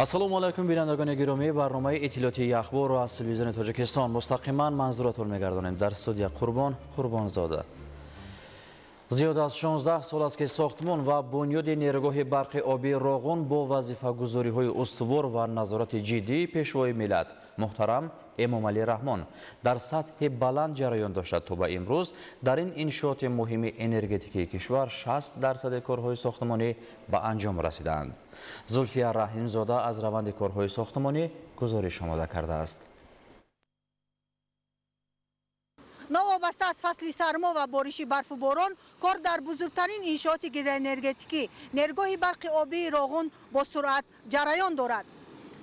ассалому алайкум бинандагони гиромӣ, барномаи иттилоъотии ахборро аз телевизиони Тоҷикистон мустақиман манзуратон мегардонем. Дар студия Қурбонзода. зиёд аз 16 сол аст ки сохтмон ва бунёди нерӯгоҳи барқи обии Роғун бо вазифагузориҳои устувор ва назорати ҷиддии пешвои миллат муҳтарам Эмомалӣ Раҳмон дар сатҳи баланд ҷараён дошта. То ба имрӯз дар ин иншооти муҳими энергетикии кишвар 60% корҳои сохтмонӣ ба анҷом расидаанд. Зулфия Раҳимзода аз раванди корҳои сохтмонӣ гузориш омода кардааст. новобаста аз фасли сармо ва бориши барфу борон, кор дар бузургтарин иншооти гидроэнергетикӣ нерӯгоҳи барқи обии Роғун бо суръат ҷараён дорад.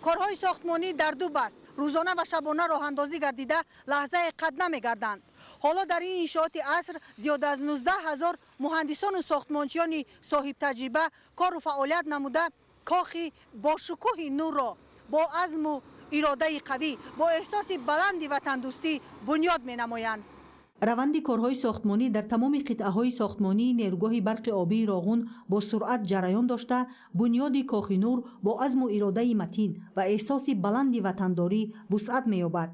корҳои сохтмонӣ дар ду баст рӯзона ва шабона роҳандозӣ гардида лаҳзае қад намегарданд. ҳоло дар ин иншооти аср зиёда аз 19 000 муҳандисону сохтмончиёни соҳибтаҷриба кору фаъолият намуда кохи бошукӯҳи нурро бо азму иродаи қавӣ бо эҳсоси баланди ватандӯстӣ бунёд менамоянд. раванди корҳои сохтмонӣ дар тамоми қитъаҳои сохтмонии нерӯгоҳи барқи обии Роғун бо суръат ҷараён дошта, бунёди кохи нур бо азму иродаи матин ва эҳсоси баланди ватандорӣ вусъат меёбад.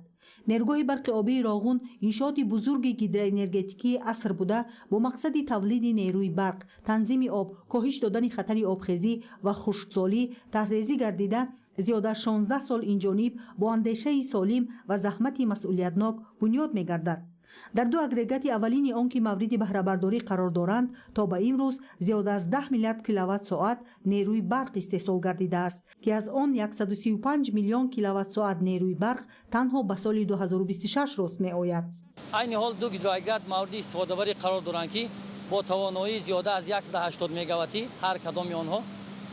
нерӯгоҳи барқи обии Роғун иншооти бузурги гидроэнергетикии аср буда бо мақсади тавлиди нерӯи барқ, танзими об, коҳиш додани хатари обхезӣ ва хушксолӣ таҳрезӣ гардида зиёда аз 16 сол инҷониб бо андешаи солим ва заҳмати масъулиятнок бунёд мегардад. дар ду агрегати аввалини он ки мавриди баҳрабардорӣ қарор доранд, то ба имрӯз зиёда аз 10 миллиард киловатт-соат нерӯи барқ истеҳсол гардидааст, ки аз он 135 миллион киловатт-соат нерӯи барқ танҳо ба соли 2026 рост меояд. айни ҳол ду гидроагрегат мавриди истифодаварӣ қарор доранд, ки бо тавоноии зиёда аз 180 мегаватти ҳар кадоми онҳо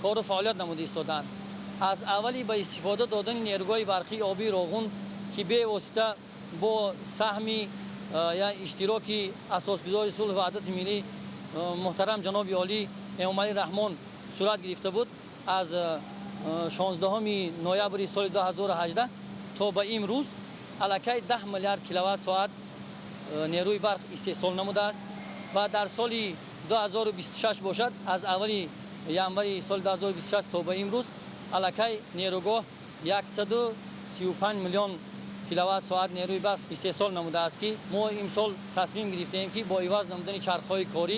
кору фаъолият намуда истоданд. аз аввали ба истифода додани нерӯгоҳи барқии обии Роғун, ки бевосита бо саҳми иштироки асосгузори сулҳ ва ваҳдати миллӣ муҳтарам ҷаноби олӣ Эмомалӣ Раҳмон сурат гирифта буд, аз 16 ноябри соли 2018 то ба имрӯз аллакай 10 миллиард киловатт-соат нерӯи барқ истеҳсол намудааст ва дар соли 2026 бошад, аз аввали январи соли 2026 то ба имрӯз аллакай нерӯгоҳ 135 миллион киловатт-соат нерӯи барқ истеҳсол намудааст, ки мо имсол тасмим гирифтаем, ки бо иваз намудани чархҳои корӣ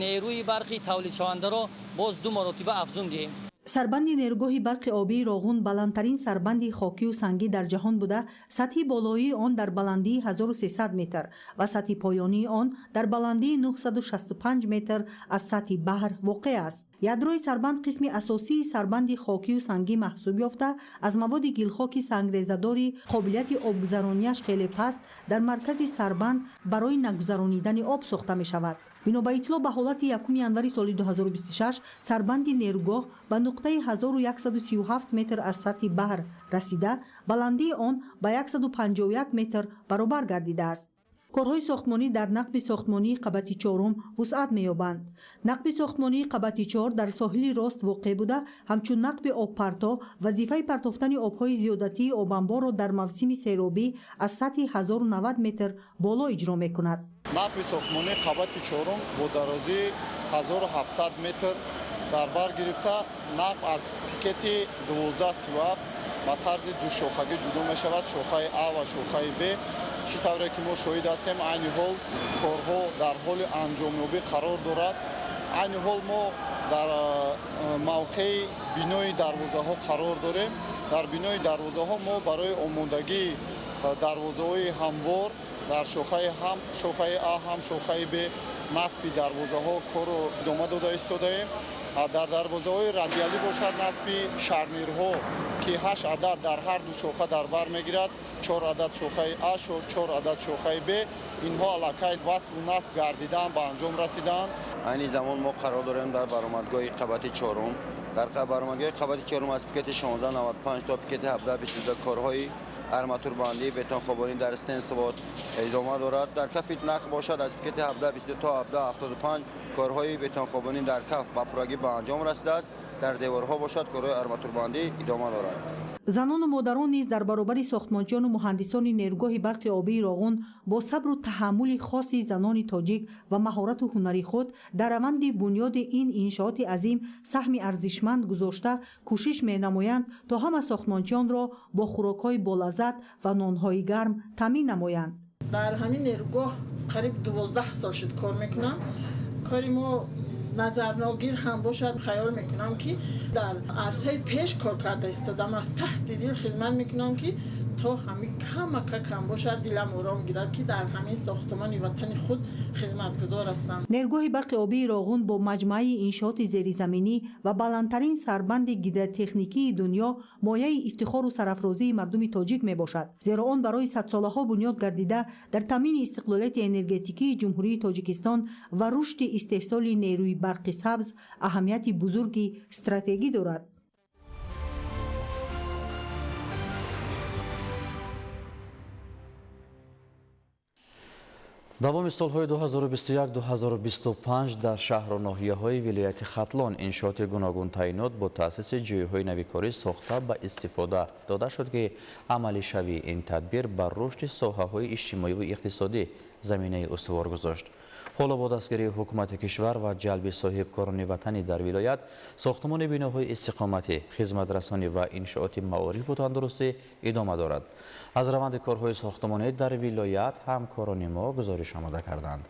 нерӯи барқи тавлидшавандаро боз 2 маротиба афзун диҳем. сарбанди нерӯгоҳи барқи обии Роғун баландтарин сарбанди хокию сангӣ дар ҷаҳон буда, сатҳи болоии он дар баландии 1300 метр ва сатҳи поёнии он дар баландии 965 метр аз сатҳи баҳр воқеъ аст. ядрои сарбанд қисми асосии сарбанди хокию сангӣ маҳсуб ёфта, аз маводи гилхоки сангрезадори қобилияти обгузаронияш хеле паст дар маркази сарбанд барои нагузаронидани об сохта мешавад. бино ба иттилоъ ба ҳолати 1 январи соли 2026 сарбанди нерӯгоҳ ба нуқтаи 1137 метр аз сатҳи баҳр расида, баландии он ба 151 метр баробар гардидааст. корҳои сохтмонӣ дар нақби сохтмонии қабати 4 вусъат меёбанд. нақби сохтмонии қабати 4 дар соҳили рост воқеъ буда, ҳамчун нақби обпарто вазифаи партофтани обҳои зиёдатии обанборро дар мавсими серобӣ аз сатҳи 1090 метр боло иҷро мекунад. нақби сохтмонии қабати 4 бо дарозии 1700 метр дар бар гирифта, нақб аз пикети 1237 ба тарзи душохагӣ ҷудо мешавад, шохаи А ва шохаи Б. чӣ тавре ки мо шоҳид ҳастем, айни ҳол корҳо дар ҳоли анҷомёбӣ қарор дорад. айни ҳол мо дар мавқеи бинои дарвозаҳо қарор дорем. дар бинои дарвозаҳо мо барои омодагии дарвозаҳои ҳамвор дар шохаи А ҳам шохаи Б насби дарвозаҳо корро идома дода истодаем. дар дарвозаҳои радиалӣ бошад насби шарнирҳо, ки 8 адад дар ҳар ду шоха дар бар мегирад, 4 адад шохаи А, 4 адад шохаи Б. инҳо аллакай васлу насб гардидаанд, ба анҷом расидаанд. айни замон мо қарор дорем дар баромадгоҳи қабати 4. дар баромадгоҳи қабати 4 аз пикети 1695 то пикети 1722 корҳои арматурбандӣ, бетонхобонӣ дар стенсвот идома дорад. дар кафи нақб бошад аз пикети 1722 то 1775 корҳои бетонхобонӣ дар каф ба пуррагӣ ба анҷом расидааст. дар деворҳо бошад корҳои арматурбандӣ идома дорад. زنان و مادران نیز در برابر ساختمانچیان و مهندسان نیروگاه برق آبی راغون با صبر و تحمل خاصی زنان تاجیک و مهارت و هنری خود در روند بنیاد این انشاءات عظیم سهم ارزشمند گذاشته کوشش می‌نمایند تا همه ساختمانچیان را با خوراک‌های بالذت و نان‌های گرم تامین نمایند. در همین نیروگاه قریب 12 سال شد کار میکنم. کاری ما نظرناگیر هم باشد خیال میکنم که در عرصه پیش کار کرده استادم، از تحت دل خدمت میکنم که تا همین کم باشد دلم آرام گیرد که در همین ساختمان وطن خود خدمتگزار هستم. نیروگاه برق آبی راغون با مجموعه انشاءات زیرزمینی و بلندترین سربند گیدرتکنیکی دنیا مایه افتخار و سرافرازی مردم تاجیک می باشد، زیرا آن برای 100 سالها بنیاد گردیده در تامین استقلالیت انرژتیکی جمهوری تاجیکستان و رشد استحصال نیروی برق سبز اهمیت بزرگی استراتژی دارد. دوام سالهای 2021-2025 در شهر و ناحیه‌های ولایت ختلان انشاءات گوناگون تعیینات با تأسیس جایهای نویکاری ساخته به استفاده داده شد که عملی شوی این تدبیر بر رشد ساحه‌های اجتماعی و اقتصادی زمینه استوار گذاشت. حالا با دستگیری حکومت کشور و جلب صاحبکاران وطنی در ولایت، ساختمان بناهای استقامتی، خدمت رسانی و انشاءات معارف و تندرستی ادامه دارد. از روند کارهای ساختمانی در ولایت همکاران ما گزارش آماده کردند.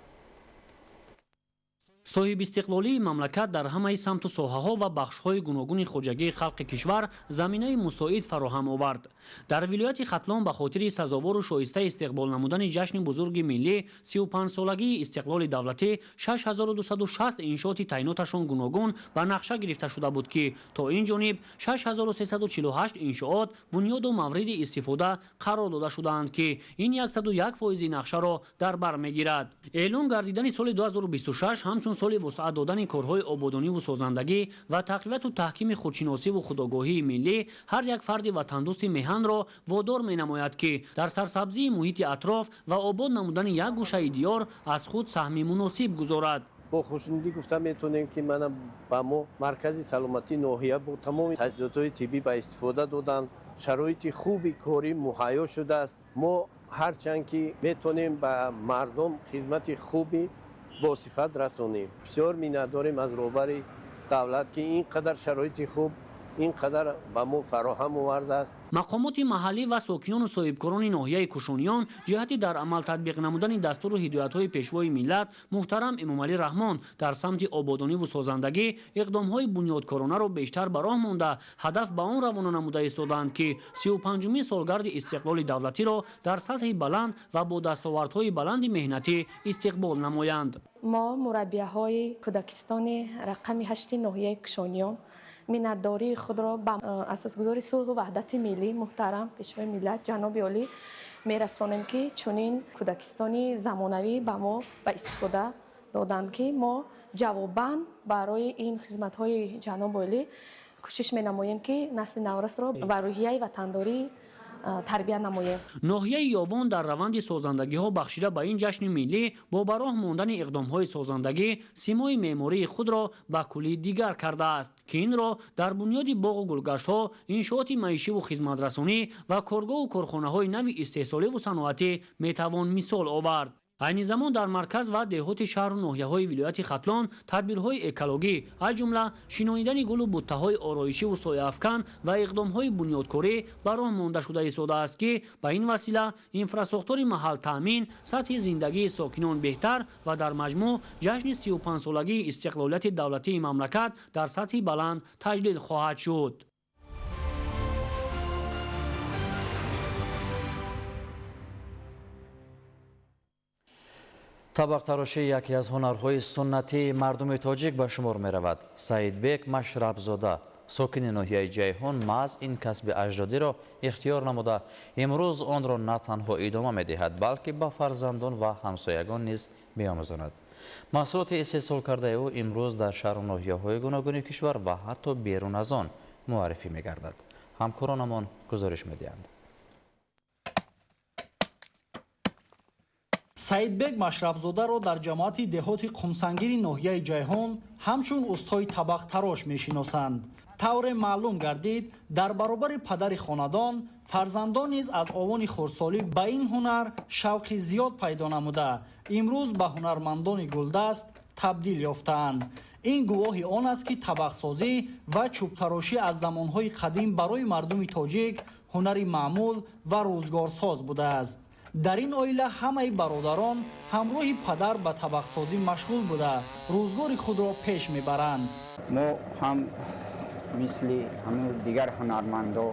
صاحب استقلالی مملکت در همه سمت و ساحه‌ها و بخش‌های گوناگون خوجگی خلق کشور زمینه مساعد فراهم آورد. در ولایت ختلان به خاطر سزاوار و شایسته استقبال نمودن جشن بزرگ ملی 35 سالگی استقلال دولتی 6260 انشاءات تعییناتشان گوناگون به نقشه گرفته شده بود که تا این جانب 6348 انشاءات بنیاد و مورد استفاده قرار داده شدند که این 101% نقشه را در بر میگیرد. اعلام گردیدن سال 2026 همچون سال وسعت دادن کارهای آبادانی و سازندگی و تقویت و تحکیم خودشناسی و خودآگاهی ملی هر یک فرد وطندوست میهن را وادار می‌نماید که در سرسبزی محیط اطراف و آباد نمودن یک گوشه دیار از خود سهم مناسب گذارد. با خوشنودی گفته میتونیم که منم با ما مرکز سلامتی ناحیه با تمام تجهیزات طبی به استفاده دادن، شرایط خوبی کاری مهیا شده است. ما هرچند که میتونیم به مردم خدمت خوبی با صفت رسانیم. بسیار می‌نداریم از روبر دولت که اینقدر شرایط خوب اینقدر به ما فراهم آورده است. مقامات محلی و ساکنان و صاحبکاران ناحیه کوشانیان جهتی در عمل تطبیق نمودن دستور و هدایت‌های پیشوای ملت محترم امامعلی رحمان در سمت آبادانی و سازندگی اقدام‌های بنیادکارانه را بیشتر به راه مانده هدف به آن روانه نموده ایستادند که 35مین سالگرد استقلال دولتی را در سطح بلند و با دستاوردهای بلند مهنتی استقبال نمایند. ما مربی‌های کودکستان رقم 8 ناحیه کوشانیان منتداری خود را به اساسگذار صلح و وحدت ملی محترم پیشوای ملت جناب عالی میرسانیم که چنین کودکستانی زمانوی به ما به استفاده دادند که ما جواباً برای این خدمت‌های جناب عالی کوشش می‌نماییم که نسل نورس را به روحیه وطنداری تربیت نماییم. ناحیه یاوان در روند سازندگی ها بخشیده به این جشن ملی با براه ماندن اقدام های سازندگی سیمای معماری خود را به کلی دیگر کرده است که این را در بنیاد باغ و گلگشت ها، انشاءات معیشی و خدمت رسانی و کارگاه و کارخانه های نوی استحصالی و صنعتی میتوان مثال آورد. عین زمان در مرکز و دهات شهر و ناحیه‌های ولایت ختلان تدبیرهای اکولوژی از جمله شینانیدن گل و بوته‌های آرایشی و سایه افکن و اقدام‌های بنیادکاری براه مانده شده ایستاده است که به این وسیله انفراساختور محل تامین، سطح زندگی ساکنان بهتر و در مجموع جشن 35 سالگی استقلالیت دولتی مملکت در سطح بلند تجلیل خواهد شد. طبق تراشی یکی از هنرهای سنتی مردم تاجیک به شمار می رود. سعید بیک مشربزاده ساکن ناحیه جیهان محض این کسب اجدادی را اختیار نموده امروز آن را نه تنها ادامه می دهد بلکه به فرزندان و همسایگان نیز بیاموزاند. محصولات استحصال کرده او امروز در شهر و ناحیه‌های گوناگون کشور و حتی بیرون از آن معرفی می گردد. همکارانمان گزارش می دهند. саидбек машрабзодаро дар ҷамоати деҳоти қумсангири ноҳияи ҷайҳон ҳамчун устои табақтарош мешиносанд. тавре маълум гардид, дар баробари падари хонадон фарзандон низ аз овони хурдсолӣ ба ин ҳунар шавқи зиёд пайдо намуда имрӯз ба ҳунармандони гулдаст табдил ёфтаанд. ин гувоҳи он аст ки табақсозӣ ва чӯбтарошӣ аз замонҳои қадим барои мардуми тоҷик ҳунари маъмул ва рӯзгорсоз будааст. дар ин оила ҳамаи бародарон ҳамроҳи падар ба табақсозӣ машғул буда рӯзгори худро пеш мебаранд. мо ҳам мисли ҳамаи дигар ҳунармандо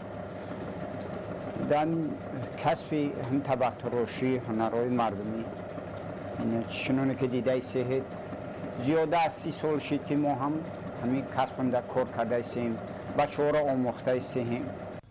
дар касби ҳам табақтарошӣ ҳунарҳои мардумӣ чуноне ки дида истед зиёда аз 30 сол шид ки мо ҳам ҳамин касбанда кор карда истем бачаҳоро омӯхта истем.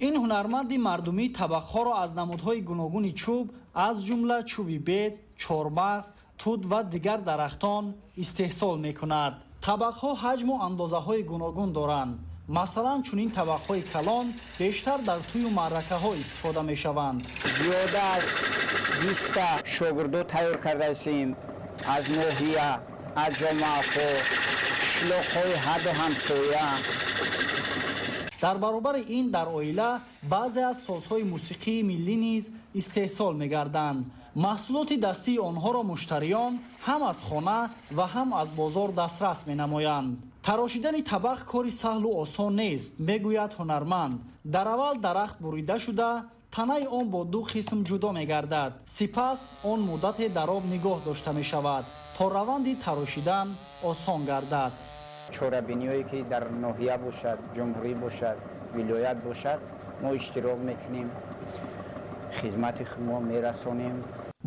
ин ҳунарманди мардумӣ табақҳоро аз намудҳои гуногуни чӯб аз ҷумла чӯби бед, чормағз, тут ва дигар дарахтон истеҳсол мекунад. табақҳо ҳаҷму андозаҳои гуногун доранд. масалан чунин табақҳои калон бештар дар тӯю маъракаҳо истифода мешаванд. зиёда аз 20 шогирдо тайёр карда истем аз ноҳия, аз ҷомаъҳо, шлоқҳои ҳаду ҳамсоя. дар баробари ин дар оила баъзе аз созҳои мусиқии миллӣ низ истеҳсол мегарданд. маҳсулоти дастии онҳоро муштариён ҳам аз хона ва ҳам аз бозор дастрас менамоянд. тарошидани табақ кори саҳлу осон нест, мегӯяд ҳунарманд. дар аввал дарахт бурида шуда танаи он бо ду қисм ҷудо мегардад. сипас он муддате дар об нигоҳ дошта мешавад то раванди тарошидан осон гардад. чорабиниҳое ки дар ноҳия бошад, ҷумҳурӣ бошад, вилоят бошад, мо иштирок мекунем, хизмати худмо мерасонем.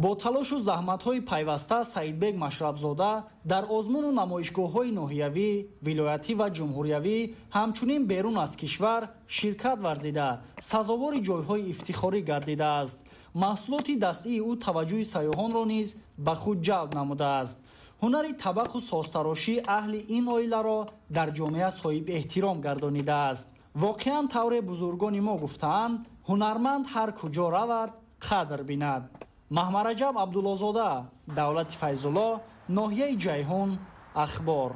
бо талошу заҳматҳои пайваста саидбек машрабзода дар озмуну намоишгоҳҳои ноҳиявӣ, вилоятӣ ва ҷумҳуриявӣ ҳамчунин берун аз кишвар ширкат варзида сазовори ҷойҳои ифтихорӣ гардидааст. маҳсулоти дастии ӯ таваҷҷӯҳи сайёҳонро низ ба худ ҷалб намудааст. ҳунари табақу созтарошӣ аҳли ин оиларо дар ҷомеа соҳиб эҳтиром гардонидааст. воқеан тавре бузургони мо гуфтаанд, ҳунарманд ҳар куҷо равад, қадр бинад. маҳмараҷаб абдуллозода, давлати файзулло, ноҳияи ҷайҳун, ахбор.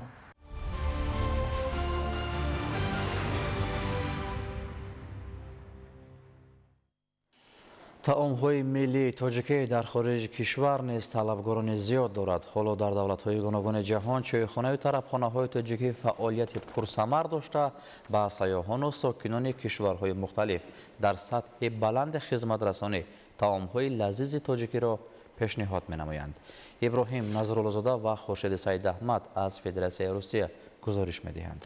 таомҳои миллии тоҷикӣ дар хориҷи кишвар низ талабгорони зиёд дорад. ҳоло дар давлатҳои гуногуни ҷаҳон чойхонаю тарабхонаҳои тоҷикӣ фаъолияти пурсамар дошта ба сайёҳону сокинони кишварҳои мухталиф дар сатҳи баланди хизматрасонӣ таомҳои лазизи тоҷикиро пешниҳод менамоянд. иброҳим назруллозода ва хуршеди саидаҳмад аз Федератсияи Русия гузориш медиҳанд.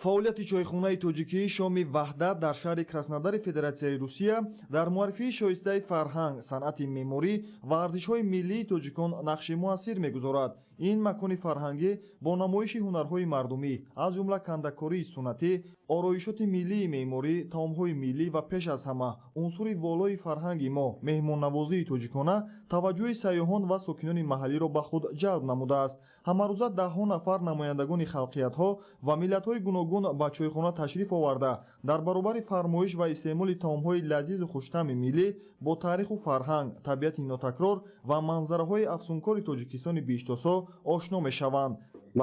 фаъолияти чойхонаи тоҷикии шоми ваҳдат дар шаҳри Краснодари Федератсияи Русия дар муаррифии шоистаи фарҳанг, санъати меъморӣ ва арзишҳои миллии тоҷикон нақши муассир мегузорад. ин макони фарҳангӣ бо намоиши ҳунарҳои мардумӣ аз ҷумла кандакории суннатӣ, ороишоти миллии меъморӣ, таомҳои миллӣ ва пеш аз ҳама унсури волои фарҳанги мо меҳмоннавозии тоҷикона таваҷҷӯҳи сайёҳон ва сокинони маҳаллиро ба худ ҷалб намудааст. ҳамарӯза даҳҳо нафар намояндагони халқиятҳо ва миллатҳои гуногун ба чойхона ташриф оварда дар баробари фармоиш ва истеъмоли таомҳои лазизу хуштаъми миллӣ бо таъриху фарҳанг, табиати нотакрор ва манзараҳои афсункори тоҷикистони биштосо ошно мешаванд.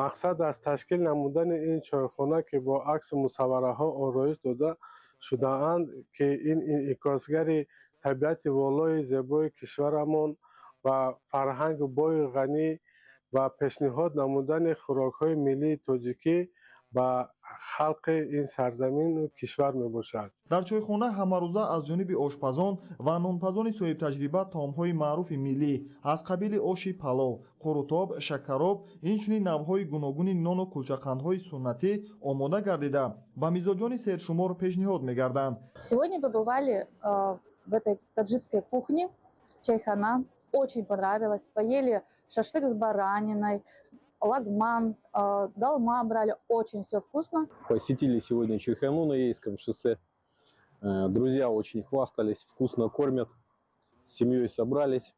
мақсад аз ташкил намудани ин чойхона ки бо аксу мусаввараҳо ороиш дода шудаанд ки ин инъикосгари табиати волои зебои кишварамон ва фарҳанги бои ғанӣ ва пешниҳод намудани хӯрокҳои миллии тоҷикӣ ба халқи ин сарзамину кишвар мебошад. дар чойхона ҳамарӯза аз ҷониби ошпазон ва нонпазони соҳибтаҷриба таомҳои маъруфи миллӣ аз қабили оши палов, қурутоб, шакароб, инчунин навъҳои гуногуни нону кулчақандҳои суннатӣ омода гардида ба мизоҷони сершумор пешниҳод мегарданд. Сегодня побывали в этой таджикской кухне, чайхана, очень понравилось, поели шашлык с бараниной, лагман, долма брали, очень все вкусно. Посетили сегодня чайхану на Ейском шоссе. Друзья очень хвастались, вкусно кормят. С семьей собрались,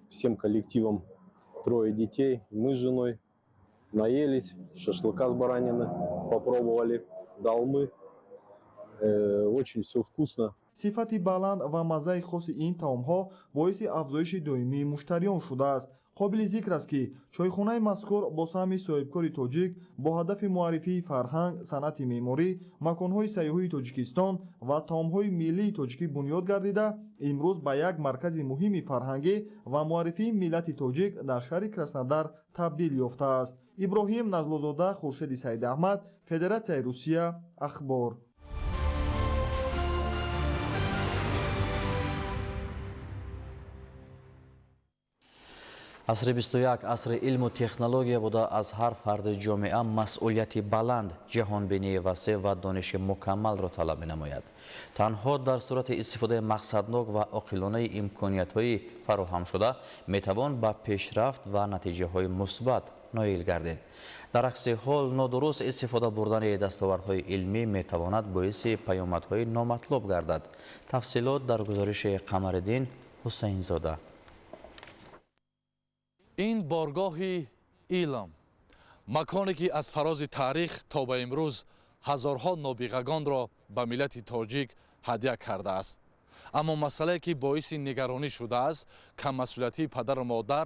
всем коллективом 3 детей. Мы с женой наелись, шашлыка с баранины попробовали, долмы. Очень все вкусно. сифати баланд ва маззаи хоси ин таомҳо боиси афзоиши доимии муштариён шудааст. қобили зикр аст ки чойхонаи мазкур бо саҳми соҳибкори тоҷик бо ҳадафи муаррифии фарҳанг, санъати меъморӣ, маконҳои сайёҳии Тоҷикистон ва таомҳои миллии тоҷикӣ бунёд гардида, имрӯз ба як маркази муҳими фарҳангӣ ва муаррифии миллати тоҷик дар шаҳри Краснодар табдил ёфтааст. Иброҳим Назлузода, Хуршеди Саидаҳмад, Федератсияи Русия, Ахбор. асри 21 асри илму технология буда аз ҳар фарди ҷомеа масъулияти баланд, ҷаҳонбинии васеъ ва дониши мукаммалро талаб менамояд. танҳо дар сурати истифодаи мақсаднок ва оқилонаи имкониятҳои фароҳамшуда метавон ба пешрафт ва натиҷаҳои мусбат ноил гардид. дар акси ҳол нодуруст истифода бурдани дастовардҳои илмӣ метавонад боиси паёмадҳои номатлуб гардад. тафсилот дар гузориши Қамариддин Ҳусайнзода. ин боргоҳи илм, маконе ки аз фарози таърих то ба имрӯз ҳазорҳо нобиғагонро ба миллати тоҷик ҳадя кардааст. аммо масъалае ки боиси нигаронӣ шудааст, каммасъулиятии падару модар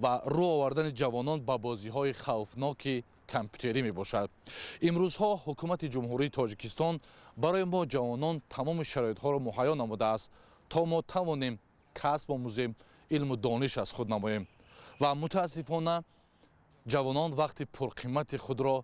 ва рӯ овардани ҷавонон ба бозиҳои хавфноки компютерӣ мебошад. имрӯзҳо ҳукумати ҷумҳурии Тоҷикистон барои мо ҷавонон тамоми шароитҳоро муҳайё намудааст, то мо тавонем касб омӯзем, илму дониш аз худ намоем. ва мутаассифона ҷавонон вақти пурқимати худро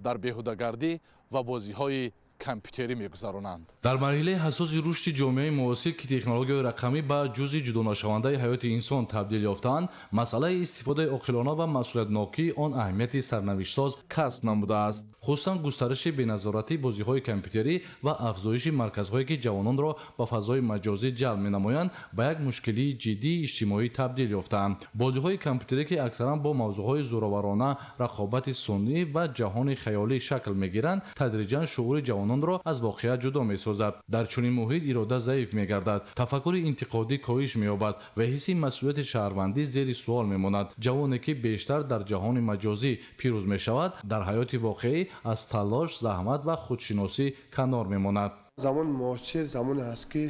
дар беҳудагардӣ ва бозиҳои компютерӣ мегузаронанд. дар марҳилаи ҳасоси рушди ҷомеаи муосир ки технологияҳои рақамӣ ба ҷузъи ҷудонашавандаи ҳаёти инсон табдил ёфтаанд, масъалаи истифодаи оқилона ва масъулиятнокии он аҳамияти сарнавиштсоз касб намудааст. хусусан густариши беназоратии бозиҳои компютерӣ ва афзоиши марказҳое ки ҷавононро ба фазои маҷозӣ ҷалб менамоянд, ба як мушкилии ҷиддии иҷтимоӣ табдил ёфтаанд. бозиҳои компютерӣ ки аксаран бо мавзӯъҳои зӯроварона, рақобати сунъӣ ва ҷаҳони хаёлӣ шакл мегиранд, тадриҷан шуъури ҷавононро аз воқеият ҷудо месозад. дар чунин муҳит ирода заиф мегардад, тафаккури интиқодӣ коҳиш меёбад ва ҳисси масъулияти шаҳрвандӣ зери суол мемонад. ҷавоне ки бештар дар ҷаҳони маҷозӣ пирӯз мешавад, дар ҳаёти воқеӣ аз талош, заҳмат ва худшиносӣ канор мемонад. замони муосир замоне аст ки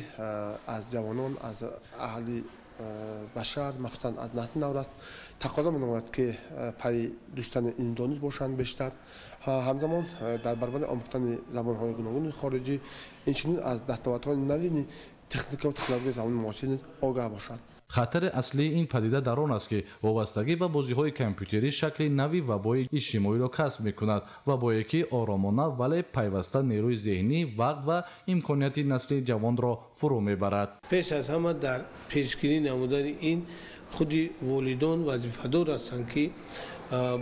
аз ҷавонон, аз аҳли башар, махсусан аз насли наврас тақозо менамояд ки пайи доштани илмдонист бошанд бештар. ҳамзамон дар баробари омӯхтани забонҳои гуногуни хориҷӣ, инчунин аз дастовардҳои навини техникаву технологияи замони муосир огаҳ бошанд. хатари аслии ин падида дар он аст ки вобастагӣ ба бозиҳои компютерӣ шакли нави вабои иҷтимоиро касб мекунад, вабое ки оромона вале пайваста нерӯи зеҳнӣ, вақт ва имконияти насли ҷавонро фурӯ мебарад. пеш аз ҳама дар пешгирӣ намудани ин худи волидон вазифадор ҳастанд ки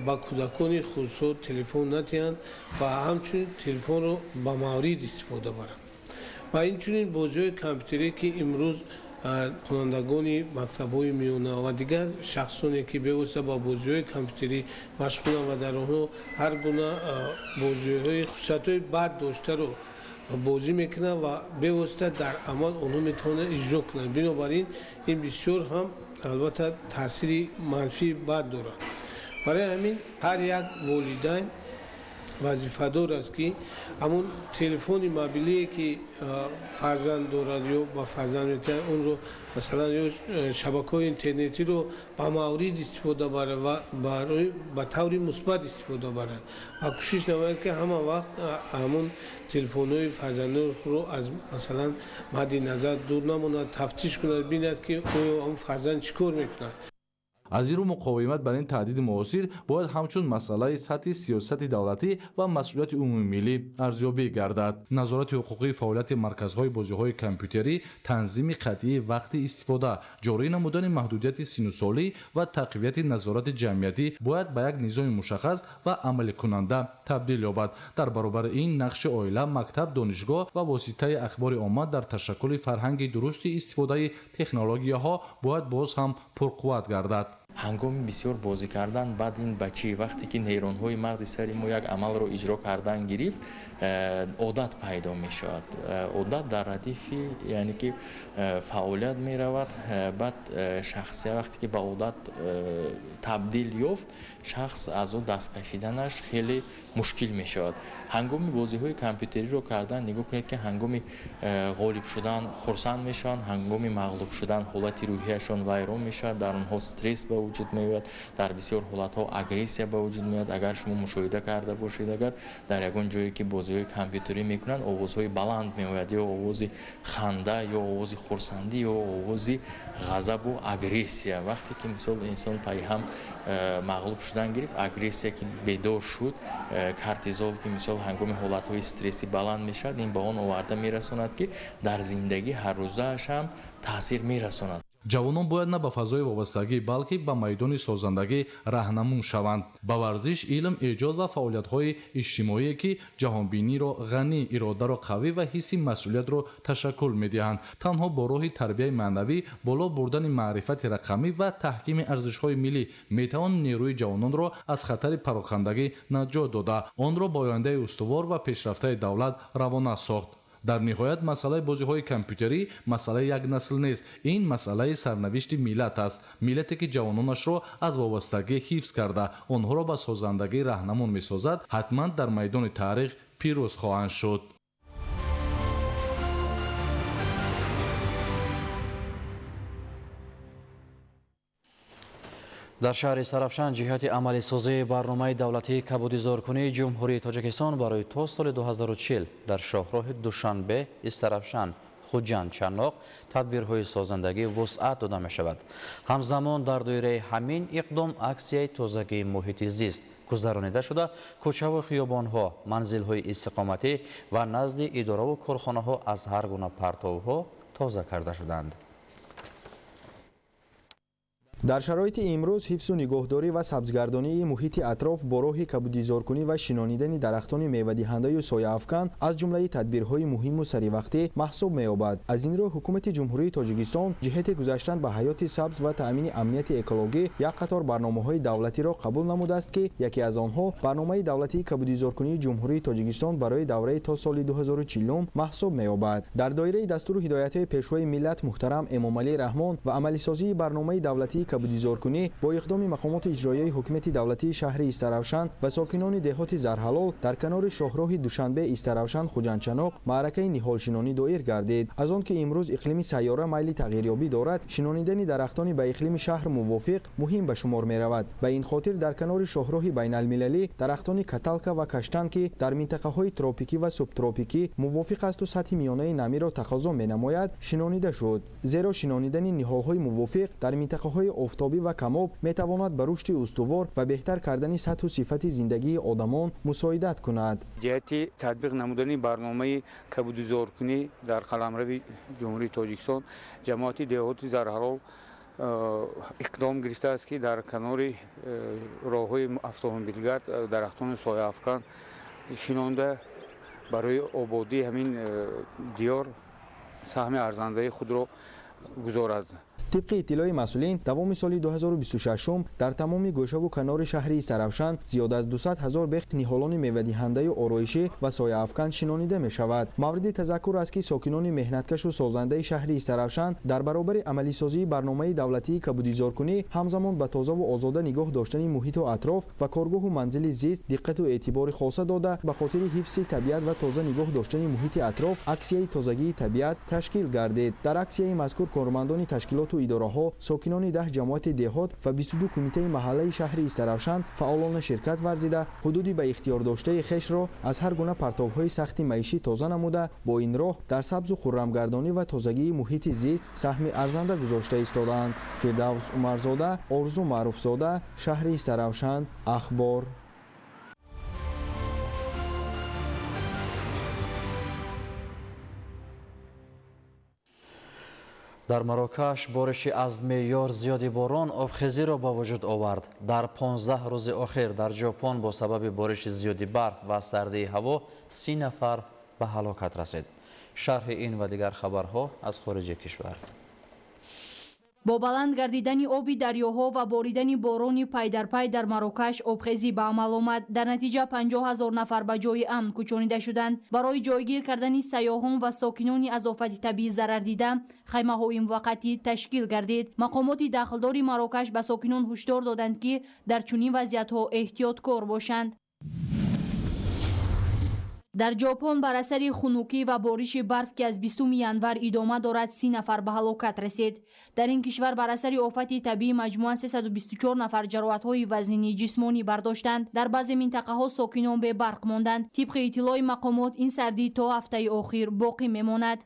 ба кӯдакони худсо телефон натиҳанд ва ҳамчунин телефонро ба маврид истифода баранд. ва инчунин бозиҳои компютерӣ ки имрӯз хонандагони мактабҳои миёна ва дигар шахсоне ки бевосита ба бозиҳои компютерӣ машғуланд ва дар онҳо ҳар гуна бозиҳои хусусиятҳои бад доштаро бозӣ мекунанд ва бевосита дар амал онҳо метавонанд иҷро кунанд. бинобар ин ин бисёр ҳам албатта таъсири манфии бад дорад. барои ҳамин ҳар як волидайн вазифадор аст ки ҳамун телефони мобилие ки фарзанд дорад ё ба фарзанд метиҳад, онро масалан ё шабакаҳои интернетиро ба маврид истифода барад ва ба таври мусбат истифода барад ва кӯшиш намояд ки ҳама вақт ҳамун телефонҳои фарзандонро аз масалан мадди назар дур намонад, тафтиш кунад, бинад ки оё ҳамун фарзанд чӣ кор мекунад. аз ин рӯ муқовимат бар ин таҳдиди муосир бояд ҳамчун масъалаи сатҳи сиёсати давлатӣ ва масъулияти умумимиллӣ арзёбӣ гардад. назорати ҳуқуқии фаъолияти марказҳои бозиҳои компютерӣ, танзими қатъии вақти истифода, ҷорӣ намудани маҳдудияти синусолӣ ва тақвияти назорати ҷамъиятӣ бояд ба як низоми мушаххас ва амаликунанда табдил ёбад. дар баробари ин нақши оила, мактаб, донишгоҳ ва воситаи ахбори омма дар ташаккули фарҳанги дурусти истифодаи технологияҳо бояд боз ҳам пурқувват гардад. ҳангоми бисёр бозӣ кардан баъд ин бачӣ вақте ки нейронҳои мағзи сари мо як амалро иҷро кардан гирифт, одат пайдо мешавад. Одат дар радифи яъне ки фаъолият меравад. баъд шахсия вақте ки ба одат табдил ёфт, шахс аз он даст кашиданаш хеле мушкил мешавад. ҳангоми бозиҳои компютериро кардан нигоҳ кунед ки ҳангоми ғолиб шудан хурсанд мешаванд, ҳангоми мағлуб шудан ҳолати рӯҳияшон вайрон мешавад, дар онҳо стресс ба вуҷуд меояд, дар бисёр ҳолатҳо агрессия ба вуҷуд меояд. агар шумо мушоҳида карда бошед, агар дар ягон ҷое ки бозиҳои компютерӣ мекунанд, овозҳои баланд меояд, ё овози ханда, ё овози хурсандӣ, ё овози ғазабу агрессия. вақте ки мисол инсон пайҳам мағлуб шудан гирифт, агрессия ки бедор шуд, кортизол ки мисол ҳангоми ҳолатҳои стрессӣ баланд мешавад, ин ба он оварда мерасонад ки дар зиндагии ҳаррӯзааш ҳам таъсир мерасонад. ҷавонон бояд на ба фазои вобастагӣ, балки ба майдони созандагӣ раҳнамун шаванд. ба варзиш, илм, эҷод ва фаъолиятҳои иҷтимоие ки ҷаҳонбиниро ғанӣ, иродаро қавӣ ва ҳисси масъулиятро ташаккул медиҳанд. танҳо бо роҳи тарбияи маънавӣ, боло бурдани маърифати рақамӣ ва таҳкими арзишҳои миллӣ метавон нерӯи ҷавононро аз хатари парокандагӣ наҷот дода, онро ба ояндаи устувор ва пешрафтаи давлат равона сохт. дар ниҳоят масъалаи бозиҳои компютерӣ масъалаи як насл нест. ин масъалаи сарнавишти миллат аст. миллате ки ҷавононашро аз вобастагӣ ҳифз карда онҳоро ба созандагӣ раҳнамун месозад, ҳатман дар майдони таърих пирӯз хоҳанд шуд. дар шаҳри Сарафшан ҷиҳати амалисозии барномаи давлатии кабудизоркунии ҷумҳурии Тоҷикистон барои то соли 2040 дар шоҳроҳи Душанбе, Истарафшан, Хуҷанд, Чаноқ тадбирҳои созандагӣ вусъат дода мешавад. ҳамзамон дар доираи ҳамин иқдом аксияи тозагии муҳити зист гузаронида шуда, кӯчаву хиёбонҳо, манзилҳои истиқоматӣ ва назди идораву корхонаҳо аз ҳар гуна партовҳо тоза карда шуданд. дар шароити имрӯз ҳифзу нигоҳдорӣ ва сабзгардонии муҳити атроф бо роҳи кабудизоркунӣ ва шинонидани дарахтони мевадиҳандаю сояафкан аз ҷумлаи тадбирҳои муҳиму саривақтӣ маҳсуб меёбад. аз ин рӯ ҳукумати ҷумҳурии Тоҷикистон ҷиҳати гузаштан ба ҳаёти сабз ва таъмини амнияти экологӣ як қатор барномаҳои давлатиро қабул намудааст ки яке аз онҳо барномаи давлатии кабудизоркунии ҷумҳурии Тоҷикистон барои давраи то соли 2040 маҳсуб меёбад. дар доираи дастуру ҳидоятҳои пешвои миллат муҳтарам Эмомалӣ Раҳмон ва амалисозии барномаи давлатии кабудизоркунӣ бо иқдоми мақомоти иҷроияи ҳукумати давлатии шаҳри Истарафшан ва сокинони деҳоти Зарҳалол дар канори шоҳроҳи Душанбе, Истарафшан, Хуҷандчаноқ маъракаи ниҳолшинонӣ доир гардид. аз он ки имрӯз иқлими сайёра майли тағйирёбӣ дорад, шинонидани дарахтони ба иқлими шаҳр мувофиқ муҳим ба шумор меравад. ба ин хотир дар канори шоҳроҳи байналмилалӣ дарахтони каталка ва каштан ки дар минтақаҳои тропикӣ ва субтропикӣ мувофиқ асту сатҳи миёнаи намиро тақозо менамояд, шинонида шуд. зеро шинонидани ниҳолҳои мувофиқ дар минтақаҳои офтобӣ ва камоб метавонад ба рушди устувор ва беҳтар кардани сатҳу сифати зиндагии одамон мусоидат кунад. ҷиҳати татбиқ намудани барномаи кабудизоркунӣ дар қаламрави ҷумҳурии Тоҷикистон, ҷамоати деҳоти Зарҳалол иқдом гирифтааст ки дар канори роҳҳои автомобилгард дарахтони сояафкан шинонда барои ободии ҳамин диёр саҳми арзандаи худро гузорад. طبق اطلاع مسئولین دوام سال 2026 در تمام گوشه و کنار شهر استرافشان زیاد از 200,000 بیخ نهالان میوه‌دهنده آرایشی و سایه افکن شنانیده می شود. مورد تذکر است که ساکنان مهنتکش و سازنده شهر استرافشان در برابر عملی سازی برنامه دولتی کبودیزارکنی همزمان به تازه و آزاده نگاه داشتن محیط و اطراف و کارگاه و منزل زیست دقت و اعتبار خاص داده به خاطر حفظ طبیعت و تازه نگاه داشتن محیط اطراف اکسیه تازگی طبیعت تشکیل گردید. در اکسیه مذکور کارمندان تشکیلات و اداره‌ها، ساکنان 10 جماعت دهات و 22 کمیته محلی شهر استرافشان فعالان شرکت ورزیده حدودی به اختیار داشته خویش را از هر گونه پرتوهای سخت معیشی تازه نموده با این راه در سبز و خرمگردانی و تازگی محیط زیست سهم ارزنده گذاشته ایستادند. فردوس عمرزاده، آرزو معروفزاده، شهر استرافشان، اخبار. در مراکش بارشی از معیار زیادی باران آبخیزی را با وجود آورد. در 15 روز اخیر در ژاپن با سبب بارش زیادی برف و سردی هوا 30 نفر به هلاکت رسید. شرح این و دیگر خبرها از خارج کشور. با بلند گردیدن آب دریاها و باریدن باران پی در پی در مراکش آبخیزی به عمل آمد. در نتیجه 50,000 نفر به جای امن کوچانیده شدند. برای جایگیر کردن سیاحان و ساکنان از آفت طبیعی ضرر دیده خیمه‌های موقتی تشکیل گردید. مقامات داخلدار مراکش به ساکنان هشدار دادند که در چنین وضعیت‌ها احتیاطکار باشند. در ژاپن بر اثر خنکی و بارش برف که از 20 ینور ادامه دارد 30 نفر به هلاکت رسید. در این کشور بر اثر آفت طبیعی مجموعاً 324 نفر جراحت‌های وزنی جسمانی برداشتند. در بعضی منطقه‌ها ساکنان به برق ماندند. طبق اطلاع مقامات این سردی تا هفته آخر باقی میماند.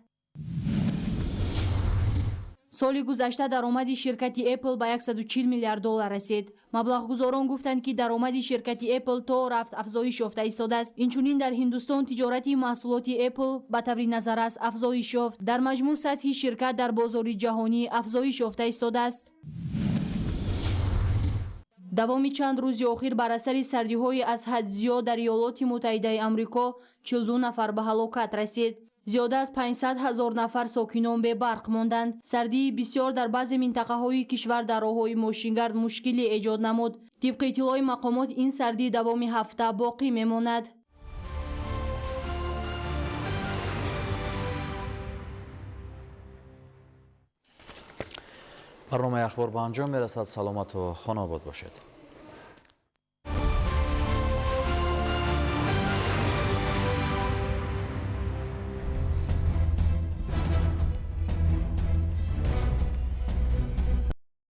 سال گذشته درآمد شرکت اپل به 140 میلیارد دلار رسید. مبلغ‌گذاران گفتند که درآمد شرکت اپل تا رفت افزایش یافته ایستاده است. اینچنین در هندوستان تجارت محصولات اپل به طور نظررس افزایش یافت. در مجموع سطح شرکت در بازار جهانی افزایش یافته ایستاده است. دوام چند روز اخیر بر اثر سردی‌های از حد زیاد در ایالات متحده آمریکا 42 نفر به هلاکت رسید. زیاده از 500,000 نفر ساکنان به برق ماندند. سردی بسیار در بعضی منطقه‌های کشور در راه‌های ماشینگرد مشکلی ایجاد نمود. طبق اطلاع مقامات این سردی دوام هفته باقی میماند. برنامه اخبار به انجام میرسد. سلامت و خانه آباد باشید.